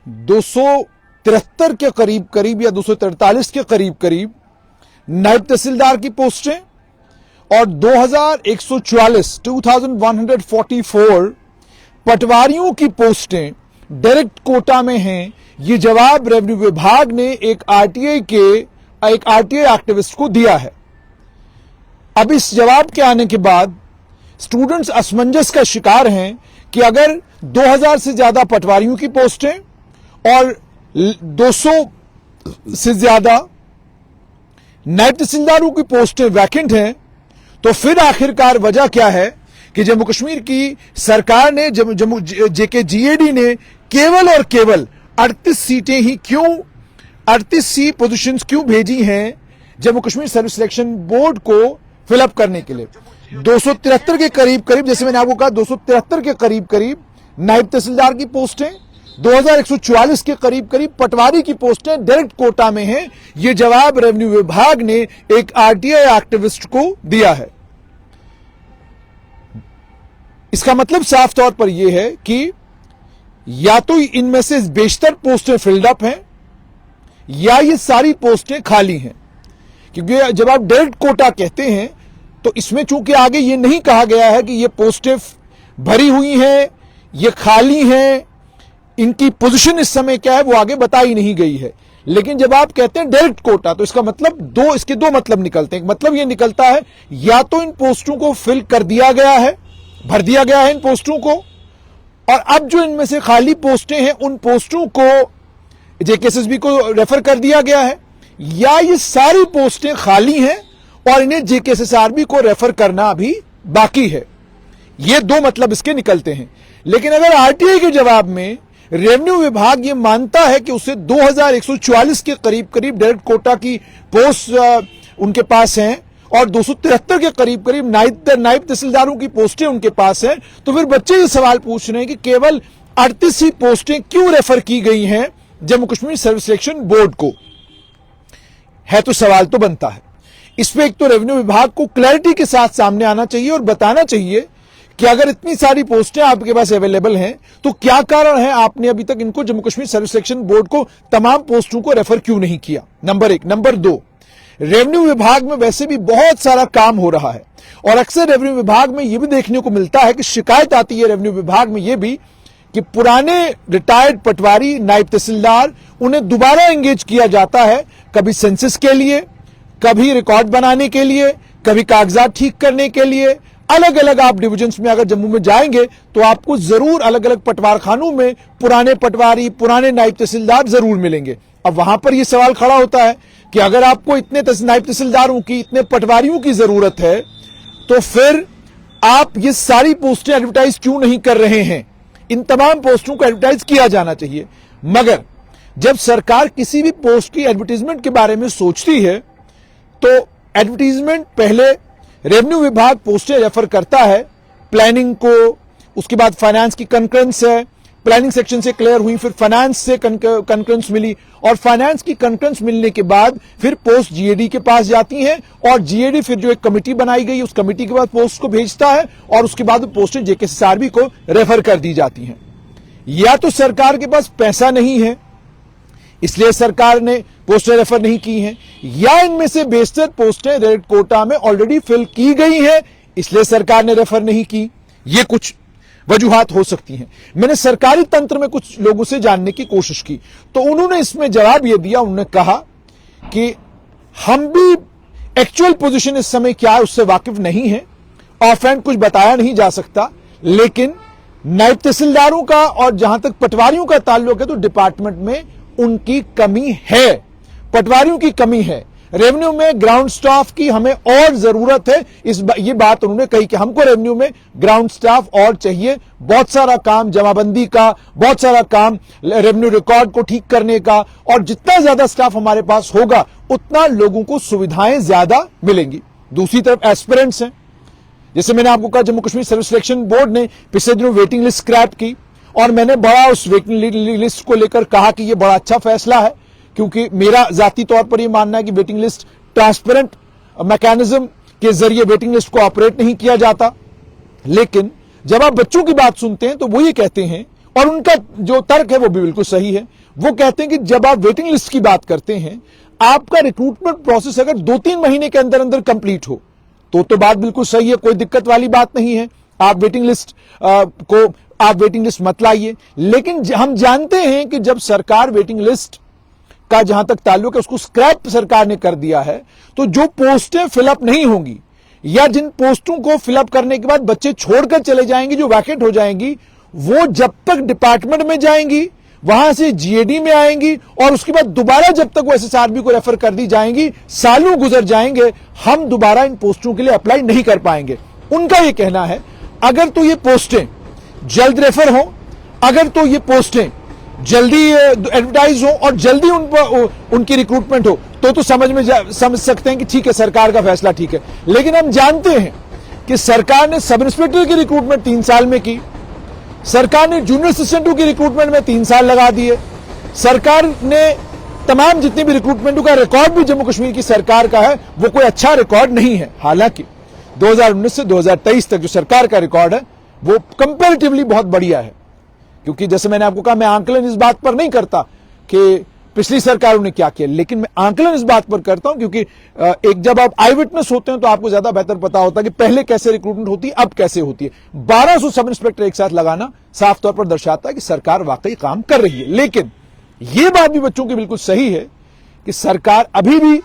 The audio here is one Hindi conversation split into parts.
273 के करीब या 243 के करीब नायब तहसीलदार की पोस्टें और 2144 पटवारियों की पोस्टें डायरेक्ट कोटा में हैं। ये जवाब रेवेन्यू विभाग ने एक आरटीआई एक्टिविस्ट को दिया है। अब इस जवाब के आने के बाद स्टूडेंट्स असमंजस का शिकार हैं कि अगर 2000 से ज्यादा पटवारियों की पोस्टें और 200 से ज्यादा नायब तहसीलदारों की पोस्टें वैकेंट हैं, तो फिर आखिरकार वजह क्या है कि जम्मू कश्मीर की सरकार ने जेकेजीएडी ने केवल और केवल 38 सीटें ही क्यों 38 सी पोजीशंस क्यों भेजी हैं Jammu Kashmir service selection board को फिलअप करने के लिए। 273 के करीब जैसे मैंने आपको कहा 273 के करीब नायब तहसीलदार की पोस्टें, 2144 के करीब पटवारी की पोस्टें डायरेक्ट कोटा में हैं। यह जवाब रेवेन्यू विभाग ने एक आरटीआई एक्टिविस्ट को दिया है। इसका मतलब साफ तौर पर यह है कि या तो इनमें से बेशतर पोस्टें फिल्ड अप हैं या ये सारी पोस्टें खाली हैं, क्योंकि जब आप डायरेक्ट कोटा कहते हैं तो इसमें चूंकि आगे ये नहीं कहा गया है कि ये पोस्टें भरी हुई हैं, ये खाली हैं, इनकी पोजीशन इस समय क्या है वो आगे बताई नहीं गई है। लेकिन जब आप कहते हैं डायरेक्ट कोटा तो इसका मतलब इसके दो मतलब निकलते हैं। मतलब ये निकलता है या तो इन पोस्टों को फिल कर दिया गया है, भर दिया गया है इन पोस्टों को, और अब जो इनमें से खाली पोस्टें हैं उन पोस्टों को जेकेएसएसबी को रेफर कर दिया गया है, या ये सारी पोस्टें खाली हैं और इन्हें जेकेएसएसआरबी को रेफर करना अभी बाकी है। ये दो मतलब इसके निकलते हैं। लेकिन अगर आरटीआई के जवाब में रेवेन्यू विभाग ये मानता है कि उसे 2144 के करीब डायरेक्ट कोटा की पोस्ट उनके पास हैं और 273 के करीब नायब तहसीलदारों की पोस्टें उनके पास हैं, तो फिर बच्चे ये सवाल पूछ रहे हैं कि केवल 38 ही पोस्टें क्यों रेफर की गई हैं Jammu Kashmir service selection board को। है तो सवाल तो बनता है। इस पे एक तो रेवेन्यू विभाग को क्लैरिटी के साथ सामने आना चाहिए और बताना चाहिए कि अगर इतनी सारी पोस्टें आपके पास अवेलेबल हैं तो क्या कारण है आपने अभी तक इनको Jammu Kashmir service selection board को तमाम पोस्टों को रेफर क्यों नहीं किया। नंबर 1। नंबर 2, रेवेन्यू विभाग में वैसे भी बहुत सारा काम हो रहा है और अक्सर रेवेन्यू विभाग में यह भी देखने को मिलता है कि शिकायत आती है रेवेन्यू विभाग में यह भी कि पुराने रिटायर्ड पटवारी नायब तहसीलदार उन्हें दोबारा एंगेज किया जाता है, कभी सेंसस के लिए, कभी रिकॉर्ड बनाने के लिए, कभी कागजात ठीक करने के लिए। अलग अलग आप डिविजन्स में अगर जम्मू में जाएंगे तो आपको जरूर अलग अलग पटवारखानों में पुराने पटवारी, पुराने नायब तहसीलदार जरूर मिलेंगे। अब वहां पर यह सवाल खड़ा होता है कि अगर आपको इतने नायब तहसीलदारों की, इतने पटवारियों की जरूरत है तो फिर आप ये सारी पोस्टें एडवर्टाइज क्यों नहीं कर रहे हैं। इन तमाम पोस्टों को एडवर्टाइज किया जाना चाहिए। मगर जब सरकार किसी भी पोस्ट की एडवर्टाइजमेंट के बारे में सोचती है तो एडवर्टाइजमेंट पहले रेवेन्यू विभाग पोस्टें रेफर करता है प्लानिंग को, उसके बाद फाइनेंस की कंकरेंस है, प्लानिंग सेक्शन से क्लियर हुई, फिर फाइनेंस से कंकरेंस मिली और फाइनेंस की कंकरेंस मिलने के बाद फिर पोस्ट जीएडी के पास जाती हैं और जीएडी फिर जो एक कमेटी बनाई गई उस कमेटी के बाद पोस्ट को भेजता है और उसके बाद पोस्टें जेकेएसएसआरबी को रेफर कर दी जाती हैं। या तो सरकार के पास पैसा नहीं है इसलिए सरकार ने पोस्टें रेफर नहीं की हैं, या इनमें से बेशतर पोस्टें डायरेक्ट कोटा में ऑलरेडी फिल की गई हैं इसलिए सरकार ने रेफर नहीं की। ये कुछ वजूहात हो सकती हैं। मैंने सरकारी तंत्र में कुछ लोगों से जानने की कोशिश की तो उन्होंने इसमें जवाब यह दिया, उन्होंने कहा कि हम भी एक्चुअल पोजीशन इस समय क्या है उससे वाकिफ नहीं है, ऑफहैंड कुछ बताया नहीं जा सकता, लेकिन नायब तहसीलदारों का और जहां तक पटवारियों का ताल्लुक है तो डिपार्टमेंट में उनकी कमी है, पटवारियों की कमी है। रेवेन्यू में ग्राउंड स्टाफ की हमें और जरूरत है। ये बात उन्होंने कही कि हमको रेवेन्यू में ग्राउंड स्टाफ और चाहिए, बहुत सारा काम जमाबंदी का, बहुत सारा काम रेवेन्यू रिकॉर्ड को ठीक करने का, और जितना ज्यादा स्टाफ हमारे पास होगा उतना लोगों को सुविधाएं ज्यादा मिलेंगी। दूसरी तरफ एस्पिरेंट्स हैं, जैसे मैंने आपको कहा Jammu Kashmir service selection board ने पिछले दिनों वेटिंग लिस्ट स्क्रैप की और मैंने बड़ा उस वेटिंग लिस्ट को लेकर कहा कि यह बड़ा अच्छा फैसला है, क्योंकि मेरा जाती तौर पर यह मानना है कि वेटिंग लिस्ट ट्रांसपेरेंट मैकेनिज्म के जरिए वेटिंग लिस्ट को ऑपरेट नहीं किया जाता। लेकिन जब आप बच्चों की बात सुनते हैं तो वो ये कहते हैं और उनका जो तर्क है वो भी बिल्कुल सही है। वो कहते हैं कि जब आप वेटिंग लिस्ट की बात करते हैं, आपका रिक्रूटमेंट प्रोसेस अगर 2-3 महीने के अंदर अंदर कंप्लीट हो तो बात बिल्कुल सही है, कोई दिक्कत वाली बात नहीं है। आप वेटिंग लिस्ट मत लाइए। लेकिन हम जानते हैं कि जब सरकार वेटिंग लिस्ट का जहां तक ताल्लुक है उसको स्क्रैप सरकार ने कर दिया है, तो जो पोस्टें फिलअप नहीं होंगी या जिन पोस्टों को फिलअप करने के बाद बच्चे छोड़कर चले जाएंगे, जो वैकेंट हो जाएंगी, वो जब तक डिपार्टमेंट में जाएंगी, वहां से जीएडी में आएंगी और उसके बाद दोबारा जब तक वो एसएसआरबी को रेफर कर दी जाएंगी, सालों गुजर जाएंगे, हम दोबारा इन पोस्टों के लिए अप्लाई नहीं कर पाएंगे। उनका यह कहना है अगर तो ये पोस्टें जल्द रेफर हो, अगर तो ये पोस्टें जल्दी एडवर्टाइज हो और जल्दी उनकी रिक्रूटमेंट हो तो समझ सकते हैं कि ठीक है, सरकार का फैसला ठीक है। लेकिन हम जानते हैं कि सरकार ने सब इंस्पेक्टर की रिक्रूटमेंट 3 साल में की, सरकार ने जूनियर असिस्टेंटों की रिक्रूटमेंट में 3 साल लगा दिए, सरकार ने तमाम जितनी भी रिक्रूटमेंटों का रिकॉर्ड भी जम्मू कश्मीर की सरकार का है वो कोई अच्छा रिकॉर्ड नहीं है। हालांकि 2019 से 2023 तक जो सरकार का रिकॉर्ड है वो कंपैरेटिवली बहुत बढ़िया है, क्योंकि जैसे मैंने आपको कहा, मैं आंकलन इस बात पर नहीं करता कि पिछली सरकारों ने क्या किया, लेकिन मैं आंकलन इस बात पर करता हूं क्योंकि एक जब आप आई विटनेस होते हैं तो आपको ज्यादा बेहतर पता होता है कि पहले कैसे रिक्रूटमेंट होती है, अब कैसे होती है। 1200 सब इंस्पेक्टर एक साथ लगाना साफ तौर पर दर्शाता है कि सरकार वाकई काम कर रही है। लेकिन यह बात भी बच्चों की बिल्कुल सही है कि सरकार अभी भी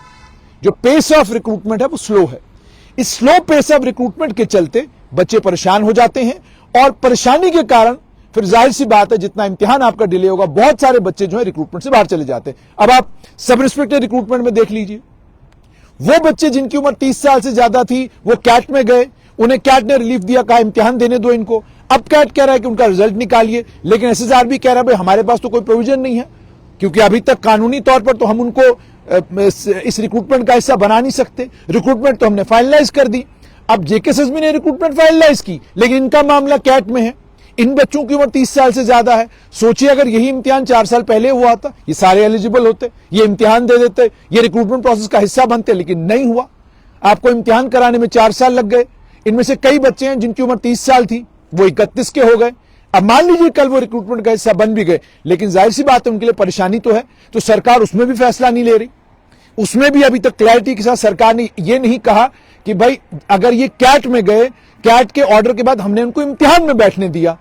जो पेस ऑफ रिक्रूटमेंट है वो स्लो है। इस स्लो पेस ऑफ रिक्रूटमेंट के चलते बच्चे परेशान हो जाते हैं और परेशानी के कारण फिर जाहिर सी बात है जितना इम्तिहान आपका डिले होगा, बहुत सारे बच्चे जो है रिक्रूटमेंट से बाहर चले जाते हैं। अब आप सब इंस्पेक्टर रिक्रूटमेंट में देख लीजिए, वो बच्चे जिनकी उम्र 30 साल से ज्यादा थी वो कैट में गए, उन्हें कैट ने रिलीफ दिया, कहा इम्तिहान देने दो इनको। अब कैट कह रहा है कि उनका रिजल्ट निकालिए, लेकिन एसएसआरबी कह रहा है भाई हमारे पास तो कोई प्रोविजन नहीं है, क्योंकि अभी तक कानूनी तौर पर तो हम उनको इस रिक्रूटमेंट का हिस्सा बना नहीं सकते। रिक्रूटमेंट तो हमने फाइनलाइज कर दी। अब जेकेएसएसबी ने रिक्रूटमेंट फाइनलाइज की, लेकिन इनका मामला कैट में है, इन बच्चों की उम्र 30 साल से ज्यादा है। सोचिए अगर यही इम्तिहान 4 साल पहले हुआ था, ये सारे एलिजिबल होते, ये इम्तिहान दे देते, ये रिक्रूटमेंट प्रोसेस का हिस्सा बनते, लेकिन नहीं हुआ। आपको इम्तिहान कराने में 4 साल लग गए। इनमें से कई बच्चे हैं जिनकी उम्र 30 साल थी, वो 31 के हो गए। अब मान लीजिए कल वो रिक्रूटमेंट का हिस्सा बन भी गए, लेकिन जाहिर सी बात है उनके लिए परेशानी तो है, तो सरकार उसमें भी फैसला नहीं ले रही। उसमें भी अभी तक क्लैरिटी के साथ सरकार ने यह नहीं कहा कि भाई अगर ये कैट में गए, कैट के ऑर्डर के बाद हमने उनको इम्तिहान में बैठने दिया,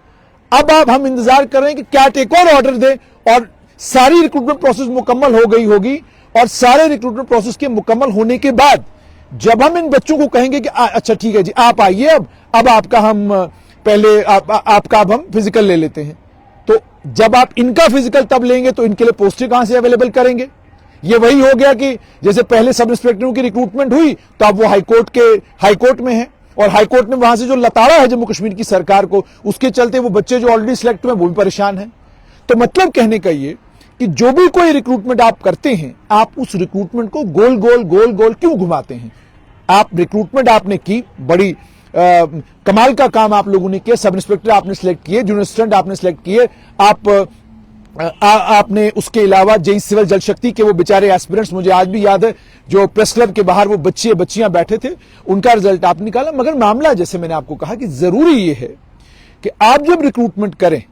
अब हम इंतजार कर रहे हैं कि कैट एक और ऑर्डर दे और सारी रिक्रूटमेंट प्रोसेस मुकम्मल हो गई होगी, और सारे रिक्रूटमेंट प्रोसेस के मुकम्मल होने के बाद जब हम इन बच्चों को कहेंगे कि अच्छा ठीक है जी आप आइए, अब आपका हम पहले आपका अब हम फिजिकल ले लेते हैं, तो जब आप इनका फिजिकल तब लेंगे तो इनके लिए पोस्टें कहां से अवेलेबल करेंगे। ये वही हो गया कि जैसे पहले सब इंस्पेक्टरों की रिक्रूटमेंट हुई तो अब वो हाईकोर्ट में है, और हाईकोर्ट में वहां से जो लताड़ा है जम्मू कश्मीर की सरकार को, उसके चलते वो बच्चे जो ऑलरेडी सिलेक्ट हुए वो भी परेशान हैं। तो मतलब कहने का ये कि जो भी कोई रिक्रूटमेंट आप करते हैं, आप उस रिक्रूटमेंट को गोल गोल क्यों घुमाते हैं। आप रिक्रूटमेंट आपने की, बड़ी कमाल का काम आप लोगों ने किया, सब इंस्पेक्टर आपने सिलेक्ट किए, जूनियर असिस्टेंट आपने सिलेक्ट किए, आपने उसके अलावा जेई सिविल जल शक्ति के वो बेचारे एस्पिरेंट्स, मुझे आज भी याद है जो प्रेस क्लब के बाहर वो बच्चियां बैठे थे, उनका रिजल्ट आप निकाला। मगर मामला जैसे मैंने आपको कहा कि जरूरी ये है कि आप जब रिक्रूटमेंट करें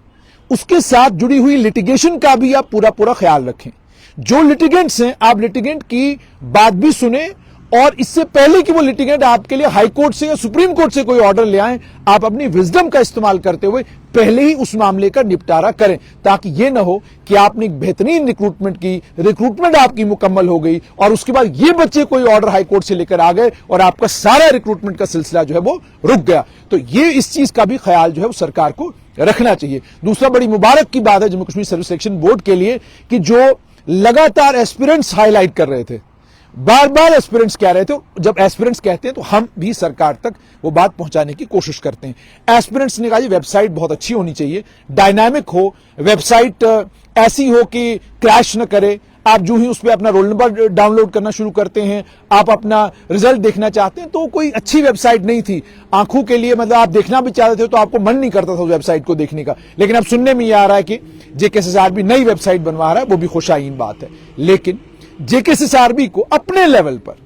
उसके साथ जुड़ी हुई लिटिगेशन का भी आप पूरा ख्याल रखें। जो लिटिगेंट्स हैं, आप लिटिगेंट की बात भी सुने, और इससे पहले कि वो लिटिगेंट आपके लिए हाई कोर्ट से या सुप्रीम कोर्ट से कोई ऑर्डर ले आए, आप अपनी विजडम का इस्तेमाल करते हुए पहले ही उस मामले का निपटारा करें, ताकि ये ना हो कि आपने एक बेहतरीन रिक्रूटमेंट की, रिक्रूटमेंट आपकी मुकम्मल हो गई और उसके बाद ये बच्चे कोई ऑर्डर हाई कोर्ट से लेकर आ गए और आपका सारा रिक्रूटमेंट का सिलसिला जो है वो रुक गया। तो ये इस चीज का भी ख्याल जो है वो सरकार को रखना चाहिए। दूसरा बड़ी मुबारक की बात है Jammu Kashmir service selection board के लिए कि जो लगातार एस्पिरेंट्स हाईलाइट कर रहे थे, बार बार एस्पिरेंट्स कह रहे थे, जब एस्पिरेंट्स कहते हैं तो हम भी सरकार तक वो बात पहुंचाने की कोशिश करते हैं। एस्पिरेंट्स ने कहा ये वेबसाइट बहुत अच्छी होनी चाहिए, डायनामिक हो, वेबसाइट ऐसी हो कि क्रैश न करे। आप जो ही उस पर अपना रोल नंबर डाउनलोड करना शुरू करते हैं, आप अपना रिजल्ट देखना चाहते हैं, तो कोई अच्छी वेबसाइट नहीं थी आंखों के लिए। मतलब आप देखना भी चाहते थे तो आपको मन नहीं करता था उस वेबसाइट को देखने का। लेकिन अब सुनने में यह आ रहा है कि जेकेएसएसआरबी नई वेबसाइट बनवा रहा है, वो भी खुशाइन बात है। लेकिन जेकेएसएसआरबी को अपने लेवल पर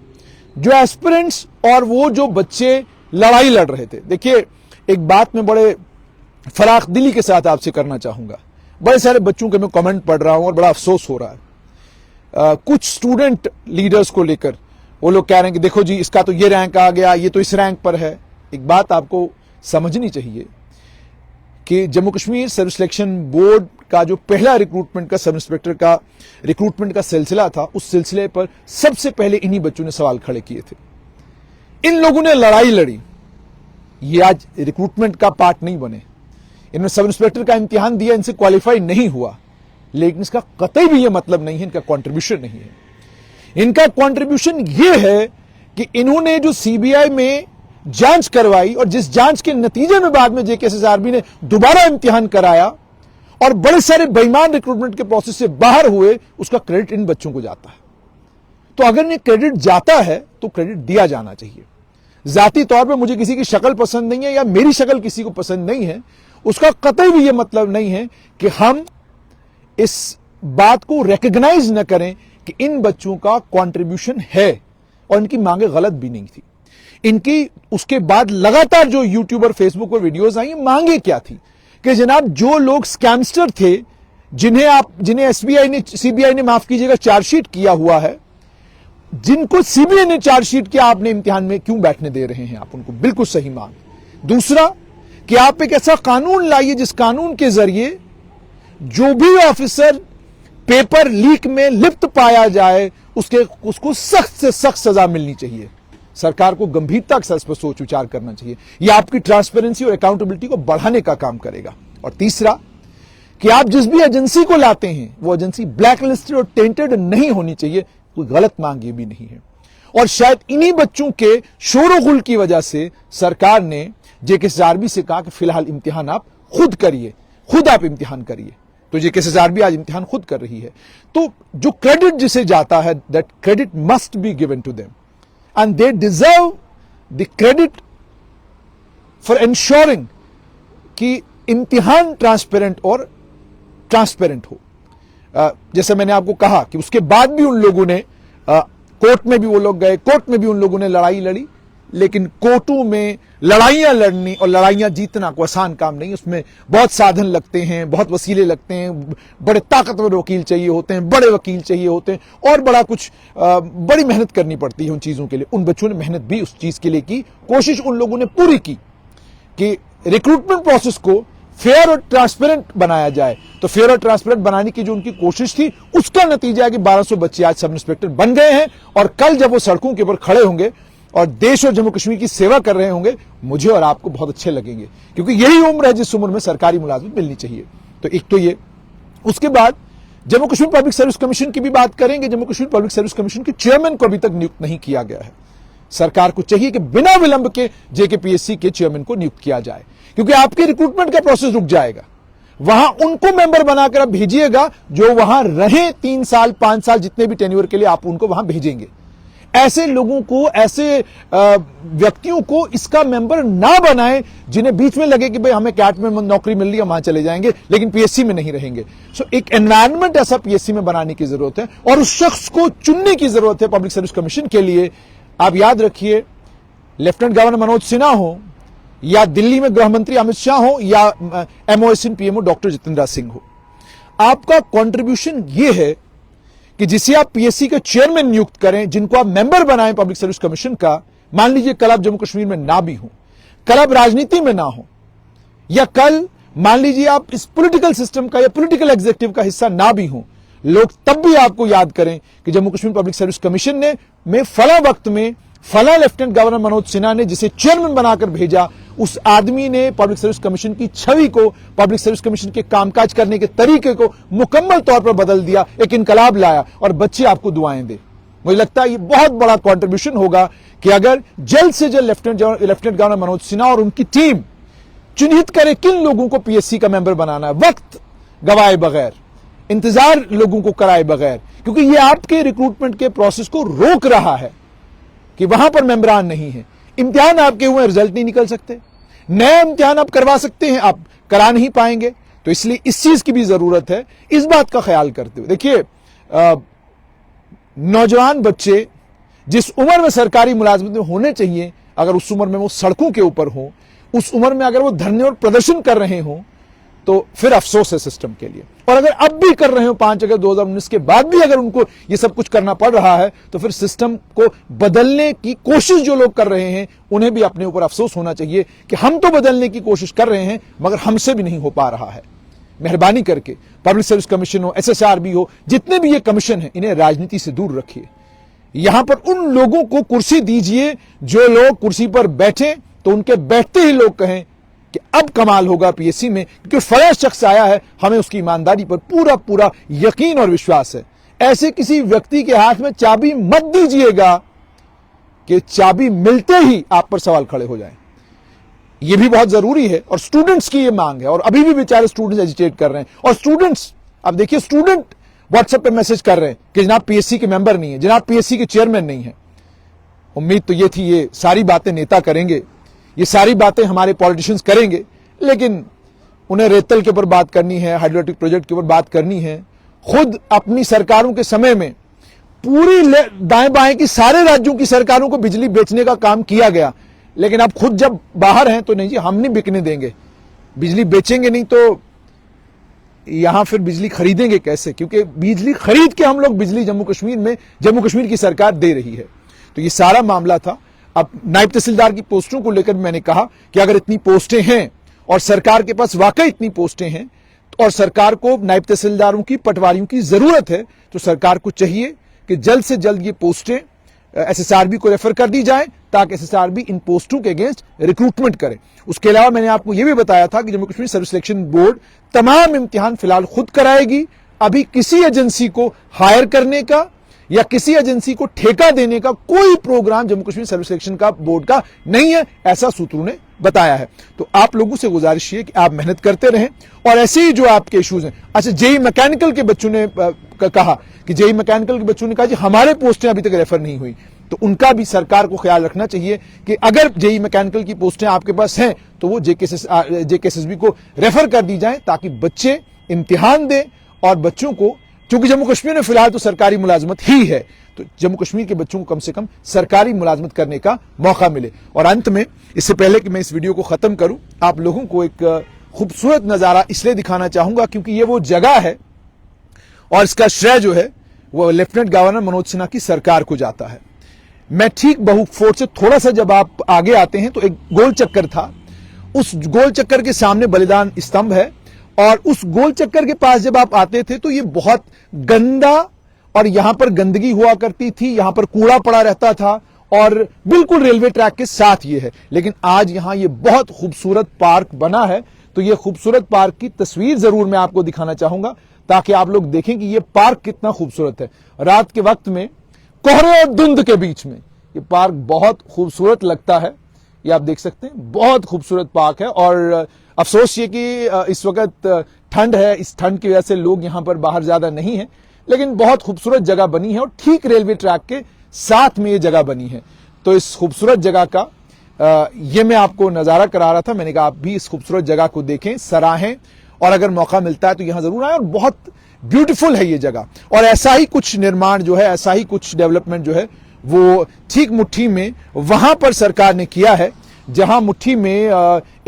जो एस्पिरेंट्स और वो जो बच्चे लड़ाई लड़ रहे थे, देखिए एक बात में बड़े फराख दिली के साथ आपसे करना चाहूंगा। बड़े सारे बच्चों के मैं कमेंट पढ़ रहा हूं और बड़ा अफसोस हो रहा है। कुछ स्टूडेंट लीडर्स को लेकर वो लोग कह रहे हैं कि देखो जी, इसका तो ये रैंक आ गया, ये तो इस रैंक पर है। एक बात आपको समझनी चाहिए कि Jammu Kashmir service selection board का जो पहला रिक्रूटमेंट का सब इंस्पेक्टर का रिक्रूटमेंट का सिलसिला था, उस सिलसिले पर सबसे पहले इन्हीं बच्चों ने सवाल खड़े किए थे। इन लोगों ने लड़ाई लड़ी, ये आज रिक्रूटमेंट का पार्ट नहीं बने। इन्होंने सब इंस्पेक्टर का इम्तिहान दिया, इनसे क्वालिफाई नहीं हुआ, लेकिन इसका कतई भी यह मतलब नहीं है, इनका कंट्रीब्यूशन नहीं है। इनका कंट्रीब्यूशन यह है कि इन्होंने जो सीबीआई में जांच करवाई और जिस जांच के नतीजे में बाद में जेकेएसएसआरबी ने दोबारा इम्तिहान कराया और बड़े सारे बेईमान रिक्रूटमेंट के प्रोसेस से बाहर हुए, उसका क्रेडिट इन बच्चों को जाता है। तो अगर इन्हें क्रेडिट जाता है तो क्रेडिट दिया जाना चाहिए। जाती तौर पे मुझे किसी की शक्ल पसंद नहीं है या मेरी शक्ल किसी को पसंद नहीं है, उसका कतई भी यह मतलब नहीं है कि हम इस बात को रिकॉग्नाइज न करें कि इन बच्चों का कंट्रीब्यूशन है। और इनकी मांगे गलत भी नहीं थी। इनकी उसके बाद लगातार जो यूट्यूब और फेसबुक पर वीडियोस आई, मांगे क्या थी कि जनाब जो लोग स्कैमस्टर थे, जिन्हें सीबीआई ने माफ कीजिएगा चार्जशीट किया हुआ है, जिनको सीबीआई ने चार्जशीट किया, आपने इम्तिहान में क्यों बैठने दे रहे हैं आप उनको? बिल्कुल सही मांग। दूसरा कि आप एक ऐसा कानून लाइए जिस कानून के जरिए जो भी ऑफिसर पेपर लीक में लिप्त पाया जाए उसको सख्त से सख्त सजा मिलनी चाहिए। सरकार को गंभीरता के साथ इस पर सोच विचार करना चाहिए। यह आपकी ट्रांसपेरेंसी और अकाउंटेबिलिटी को बढ़ाने का काम करेगा। और तीसरा कि आप जिस भी एजेंसी को लाते हैं वो एजेंसी ब्लैक लिस्टेड और टेंटेड नहीं होनी चाहिए। कोई गलत मांग ये भी नहीं है। और शायद इन्हीं बच्चों के शोरगुल की वजह से सरकार ने जेकेएसएसआरबी से कहा कि फिलहाल इम्तिहान आप खुद करिए, खुद आप इम्तिहान करिए। तो जेकेएसएसआरबी आज इम्तिहान खुद कर रही है। तो जो क्रेडिट जिसे जाता है, that credit must be given to them and they deserve the credit for ensuring कि इम्तिहान ट्रांसपेरेंट हो। जैसे मैंने आपको कहा कि उसके बाद भी उन लोगों ने कोर्ट में भी वो लोग गए, कोर्ट में भी उन लोगों ने लड़ाई लड़ी, लेकिन कोर्टों में लड़ाइयां लड़नी और लड़ाइयां जीतना कोई आसान काम नहीं। उसमें बहुत साधन लगते हैं, बहुत वसीले लगते हैं, बड़े ताकतवर वकील चाहिए होते हैं, बड़े वकील चाहिए होते हैं और बड़ा कुछ बड़ी मेहनत करनी पड़ती है उन चीजों के लिए। उन बच्चों ने मेहनत भी उस चीज के लिए की, कोशिश उन लोगों ने पूरी की कि रिक्रूटमेंट प्रोसेस को फेयर और ट्रांसपेरेंट बनाया जाए। तो फेयर और ट्रांसपेरेंट बनाने की जो उनकी कोशिश थी, उसका नतीजा है कि 1200 बच्चे आज सब इंस्पेक्टर बन गए हैं। और कल जब वो सड़कों के ऊपर खड़े होंगे और देश और जम्मू कश्मीर की सेवा कर रहे होंगे, मुझे और आपको बहुत अच्छे लगेंगे, क्योंकि यही उम्र है जिस उम्र में सरकारी मुलाजिमत मिलनी चाहिए। तो एक तो ये, उसके बाद Jammu Kashmir public service commission की भी बात करेंगे। Jammu Kashmir public service commission के चेयरमैन को अभी तक नियुक्त नहीं किया गया है। सरकार को चाहिए कि बिना विलंब के जेकेपीएससी के चेयरमैन को नियुक्त किया जाए, क्योंकि आपके रिक्रूटमेंट का प्रोसेस रुक जाएगा। वहां उनको मेंबर बनाकर आप भेजिएगा जो वहां रहे 3 साल 5 साल जितने भी टेन्योर के लिए आप उनको वहां भेजेंगे। ऐसे लोगों को, ऐसे व्यक्तियों को इसका मेंबर ना बनाएं जिन्हें बीच में लगे कि भाई हमें कैट में नौकरी मिल रही है, वहां चले जाएंगे, लेकिन पीएससी में नहीं रहेंगे। सो एक एनवायरनमेंट ऐसा पीएससी में बनाने की जरूरत है और उस शख्स को चुनने की जरूरत है पब्लिक सर्विस कमीशन के लिए। आप याद रखिए, लेफ्टिनेंट गवर्नर मनोज सिन्हा हो या दिल्ली में गृह मंत्री अमित शाह हो या एमओएसएन पीएमओ डॉक्टर जितेंद्र सिंह हो, आपका कंट्रीब्यूशन यह है कि जिसे आप पीएससी के चेयरमैन नियुक्त करें, जिनको आप मेंबर बनाएं पब्लिक सर्विस कमीशन का। मान लीजिए कल आप जम्मू कश्मीर में ना भी हो, कल आप राजनीति में ना हो, या कल मान लीजिए आप इस पॉलिटिकल सिस्टम का या पॉलिटिकल एग्जीक्यूटिव का हिस्सा ना भी हो, लोग तब भी आपको याद करें कि Jammu Kashmir public service commission ने में फला वक्त में फला लेफ्टिनेंट गवर्नर मनोज सिन्हा ने जिसे चेयरमैन बनाकर भेजा, उस आदमी ने पब्लिक सर्विस कमीशन की छवि को, पब्लिक सर्विस कमीशन के कामकाज करने के तरीके को मुकम्मल तौर पर बदल दिया, एक इनकलाब लाया और बच्चे आपको दुआएं दे। मुझे लगता है ये बहुत बड़ा कंट्रीब्यूशन होगा कि अगर जल्द से जल्द लेफ्टिनेंट गवर्नर मनोज सिन्हा और उनकी टीम चिन्हित करे किन लोगों को पीएससी का मेंबर बनाना है, वक्त गवाए बगैर, इंतजार लोगों को कराए बगैर, क्योंकि ये आपके रिक्रूटमेंट के प्रोसेस को रोक रहा है कि वहां पर मेंबरान नहीं है। इम्तिहान आपके हुए, रिजल्ट नहीं निकल सकते, नया इम्तिहान आप करवा सकते हैं, आप करा नहीं पाएंगे। तो इसलिए इस चीज की भी जरूरत है, इस बात का ख्याल करते हुए। देखिए, नौजवान बच्चे जिस उम्र में सरकारी मुलाजमत में होने चाहिए, अगर उस उम्र में वो सड़कों के ऊपर हो, उस उम्र में अगर वो धरने और प्रदर्शन कर रहे हों तो फिर अफसोस है सिस्टम के लिए। और अगर अब भी कर रहे हो 5 अगस्त 2019 के बाद भी अगर उनको ये सब कुछ करना पड़ रहा है तो फिर सिस्टम को बदलने की कोशिश जो लोग कर रहे हैं उन्हें भी अपने ऊपर अफसोस होना चाहिए कि हम तो बदलने की कोशिश कर रहे हैं मगर हमसे भी नहीं हो पा रहा है। मेहरबानी करके पब्लिक सर्विस कमीशन हो, SSRB हो, जितने भी ये कमीशन है इन्हें राजनीति से दूर रखिए। यहां पर उन लोगों को कुर्सी दीजिए जो लोग कुर्सी पर बैठे तो उनके बैठते ही लोग कहें कि अब कमाल होगा PSC में, क्योंकि फला शख्स आया है, हमें उसकी ईमानदारी पर पूरा पूरा यकीन और विश्वास है। ऐसे किसी व्यक्ति के हाथ में चाबी मत दीजिएगा कि चाबी मिलते ही आप पर सवाल खड़े हो जाएं। यह भी बहुत जरूरी है और स्टूडेंट्स की यह मांग है और अभी भी बेचारे स्टूडेंट्स एजिटेट कर रहे हैं। और स्टूडेंट्स, अब देखिए, स्टूडेंट व्हाट्सएप पे मैसेज कर रहे हैं कि जनाब PSC के मेंबर नहीं है, जनाब PSC के चेयरमैन नहीं है। उम्मीद तो ये थी ये सारी बातें नेता करेंगे, ये सारी बातें हमारे पॉलिटिशियंस करेंगे, लेकिन उन्हें रेतल के ऊपर बात करनी है, हाइड्रोइलेक्ट्रिक प्रोजेक्ट के ऊपर बात करनी है। खुद अपनी सरकारों के समय में पूरी दाएं बाएं की सारे राज्यों की सरकारों को बिजली बेचने का काम किया गया, लेकिन अब खुद जब बाहर हैं तो नहीं जी, हम नहीं बिकने देंगे, बिजली बेचेंगे नहीं तो यहां फिर बिजली खरीदेंगे कैसे, क्योंकि बिजली खरीद के हम लोग बिजली जम्मू कश्मीर की सरकार दे रही है। तो ये सारा मामला था। अब नायब तहसीलदार की पोस्टों को लेकर मैंने कहा कि अगर इतनी पोस्टें हैं और सरकार के पास वाकई इतनी पोस्टें हैं और सरकार को नायब तहसीलदारों की, पटवारियों की जरूरत है, तो सरकार को चाहिए कि जल्द से जल्द ये पोस्टें SSRB को रेफर कर दी जाए ताकि SSRB इन पोस्टों के अगेंस्ट रिक्रूटमेंट करे। उसके अलावा मैंने आपको यह भी बताया था कि Jammu Kashmir service selection board तमाम इम्तिहान फिलहाल खुद कराएगी। अभी किसी एजेंसी को हायर करने का या किसी एजेंसी को ठेका देने का कोई program Jammu Kashmir service selection का बोर्ड का नहीं है, ऐसा सूत्रों ने बताया है। तो आप लोगों से गुजारिश है कि आप मेहनत करते रहें और ऐसे ही जो आपके इश्यूज हैं। अच्छा, जेई मैकेनिकल के बच्चों ने कहा कि जेई मैकेनिकल के बच्चों ने कहा जी हमारे पोस्टें अभी तक रेफर नहीं हुई, तो उनका भी सरकार को ख्याल रखना चाहिए कि अगर जेई मैकेनिकल की पोस्टें आपके पास हैं तो वो JKSSB को रेफर कर दी जाए ताकि बच्चे इम्तिहान दें और बच्चों को, क्योंकि जम्मू कश्मीर में फिलहाल तो सरकारी मुलाजमत ही है, तो जम्मू कश्मीर के बच्चों को कम से कम सरकारी मुलाजमत करने का मौका मिले। और अंत में, इससे पहले कि मैं इस वीडियो को खत्म करूं, आप लोगों को एक खूबसूरत नजारा इसलिए दिखाना चाहूंगा क्योंकि ये वो जगह है और इसका श्रेय जो है वो लेफ्टिनेंट गवर्नर मनोज सिन्हा की सरकार को जाता है। मैं ठीक बहु फोर्ट से थोड़ा सा जब आप आगे आते हैं तो एक गोल चक्कर था, उस गोल चक्कर के सामने बलिदान स्तंभ है और उस गोल चक्कर के पास जब आप आते थे तो ये बहुत गंदा और यहां पर गंदगी हुआ करती थी, यहां पर कूड़ा पड़ा रहता था और बिल्कुल रेलवे ट्रैक के साथ ये है। लेकिन आज यहां ये बहुत खूबसूरत पार्क बना है, तो ये खूबसूरत पार्क की तस्वीर जरूर मैं आपको दिखाना चाहूंगा ताकि आप लोग देखें कि ये पार्क कितना खूबसूरत है। रात के वक्त में कोहरे और धुंध के बीच में ये पार्क बहुत खूबसूरत लगता है। ये आप देख सकते हैं, बहुत खूबसूरत पार्क है। और अफसोस ये कि इस वक्त ठंड है, इस ठंड की वजह से लोग यहां पर बाहर ज्यादा नहीं है, लेकिन बहुत खूबसूरत जगह बनी है और ठीक रेलवे ट्रैक के साथ में ये जगह बनी है। तो इस खूबसूरत जगह का ये मैं आपको नजारा करा रहा था। मैंने कहा आप भी इस खूबसूरत जगह को देखें, सराहें और अगर मौका मिलता है तो यहां जरूर आए। और बहुत ब्यूटीफुल है ये जगह और ऐसा ही कुछ निर्माण जो है, ऐसा ही कुछ डेवलपमेंट जो है वो ठीक मुट्ठी में वहां पर सरकार ने किया है जहां मुट्ठी में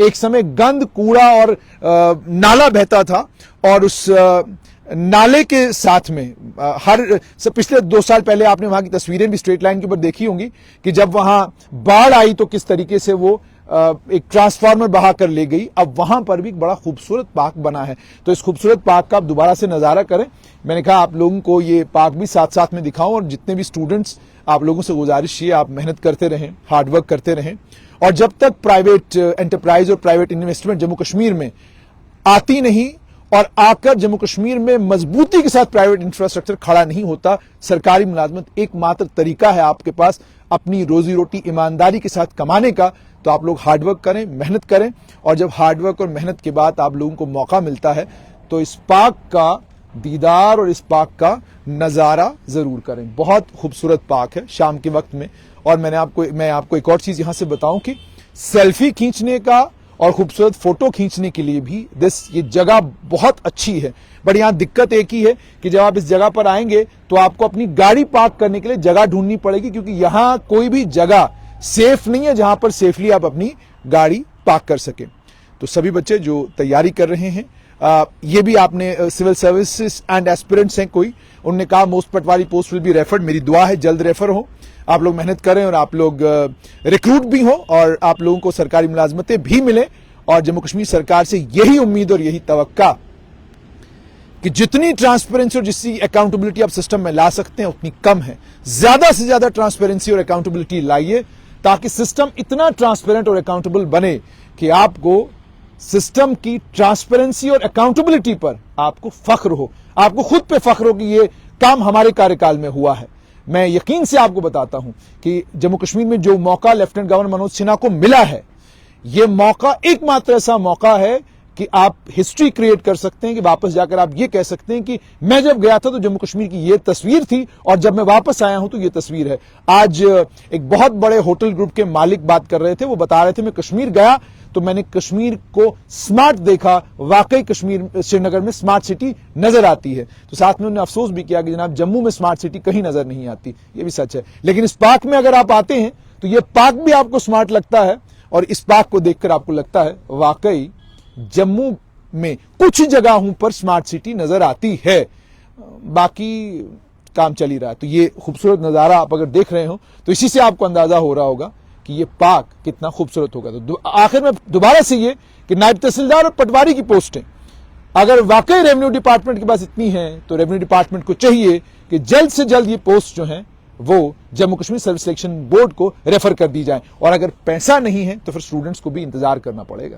एक समय गंद, कूड़ा और नाला बहता था और उस नाले के साथ में पिछले 2 साल पहले आपने वहां की तस्वीरें भी स्ट्रेट लाइन के ऊपर देखी होंगी कि जब वहां बाढ़ आई तो किस तरीके से वो एक ट्रांसफार्मर बहा कर ले गई। अब वहां पर भी एक बड़ा खूबसूरत पार्क बना है, तो इस खूबसूरत पार्क का आप दोबारा से नजारा करें। मैंने कहा आप लोगों को ये पार्क भी साथ साथ में दिखाऊं और जितने भी स्टूडेंट्स, आप लोगों से गुजारिश है आप मेहनत करते रहें, हार्डवर्क करते रहें और जब तक प्राइवेट एंटरप्राइज और प्राइवेट इन्वेस्टमेंट जम्मू कश्मीर में आती नहीं और आकर जम्मू कश्मीर में मजबूती के साथ प्राइवेट इंफ्रास्ट्रक्चर खड़ा नहीं होता, सरकारी मुलाजमत एकमात्र तरीका है आपके पास अपनी रोजी रोटी ईमानदारी के साथ कमाने का। तो आप लोग हार्डवर्क करें, मेहनत करें और जब हार्डवर्क और मेहनत के बाद आप लोगों को मौका मिलता है तो इस पार्क का दीदार और इस पार्क का नजारा जरूर करें। बहुत खूबसूरत पार्क है शाम के वक्त में। और मैं आपको एक और चीज यहां से बताऊं कि सेल्फी खींचने का और खूबसूरत फोटो खींचने के लिए भी ये जगह बहुत अच्छी है। बट यहां दिक्कत एक ही है कि जब आप इस जगह पर आएंगे तो आपको अपनी गाड़ी पार्क करने के लिए जगह ढूंढनी पड़ेगी, क्योंकि यहां कोई भी जगह सेफ नहीं है जहां पर सेफली आप अपनी गाड़ी पाक कर सके। तो सभी बच्चे जो तैयारी कर रहे हैं, ये भी आपने सिविल सर्विसेज एंड एस्पिरेंट्स हैं कोई, उनने कहा most Patwari post will be referred. मेरी दुआ है जल्द रेफर हो, आप लोग मेहनत करें और आप लोग रिक्रूट भी हो और आप लोगों को सरकारी मुलाजमतें भी मिले। और जम्मू कश्मीर सरकार से यही उम्मीद और यही तवक्का कि जितनी ट्रांसपेरेंसी और जितनी अकाउंटेबिलिटी आप सिस्टम में ला सकते हैं उतनी कम है। ज्यादा से ज्यादा ट्रांसपेरेंसी और अकाउंटेबिलिटी लाइए ताकि सिस्टम इतना ट्रांसपेरेंट और अकाउंटेबल बने कि आपको सिस्टम की ट्रांसपेरेंसी और अकाउंटेबिलिटी पर आपको फख्र हो, आपको खुद पे फख्र हो कि ये काम हमारे कार्यकाल में हुआ है। मैं यकीन से आपको बताता हूं कि जम्मू कश्मीर में जो मौका लेफ्टिनेंट गवर्नर मनोज सिन्हा को मिला है, यह मौका एकमात्र ऐसा मौका है कि आप हिस्ट्री क्रिएट कर सकते हैं, कि वापस जाकर आप ये कह सकते हैं कि मैं जब गया था तो जम्मू कश्मीर की ये तस्वीर थी और जब मैं वापस आया हूं तो ये तस्वीर है। आज एक बहुत बड़े होटल ग्रुप के मालिक बात कर रहे थे, वो बता रहे थे मैं कश्मीर गया तो मैंने कश्मीर को स्मार्ट देखा, वाकई कश्मीर श्रीनगर में स्मार्ट सिटी नजर आती है। तो साथ में उन्होंने अफसोस भी किया कि जनाब जम्मू में स्मार्ट सिटी कहीं नजर नहीं आती, ये भी सच है। लेकिन इस पार्क में अगर आप आते हैं तो ये पार्क भी आपको स्मार्ट लगता है और इस पार्क को देखकर आपको लगता है वाकई जम्मू में कुछ जगहों पर स्मार्ट सिटी नजर आती है, बाकी काम चल ही रहा है। तो ये खूबसूरत नजारा आप अगर देख रहे हो तो इसी से आपको अंदाजा हो रहा होगा कि ये पार्क कितना खूबसूरत होगा। तो आखिर में दोबारा से ये कि नायब तहसीलदार और पटवारी की पोस्टें अगर वाकई रेवेन्यू डिपार्टमेंट के पास इतनी हैं तो रेवेन्यू डिपार्टमेंट को चाहिए कि जल्द से जल्द ये पोस्ट जो हैं वो Jammu Kashmir service selection board को रेफर कर दी जाए। और अगर पैसा नहीं है तो फिर स्टूडेंट्स को भी इंतजार करना पड़ेगा।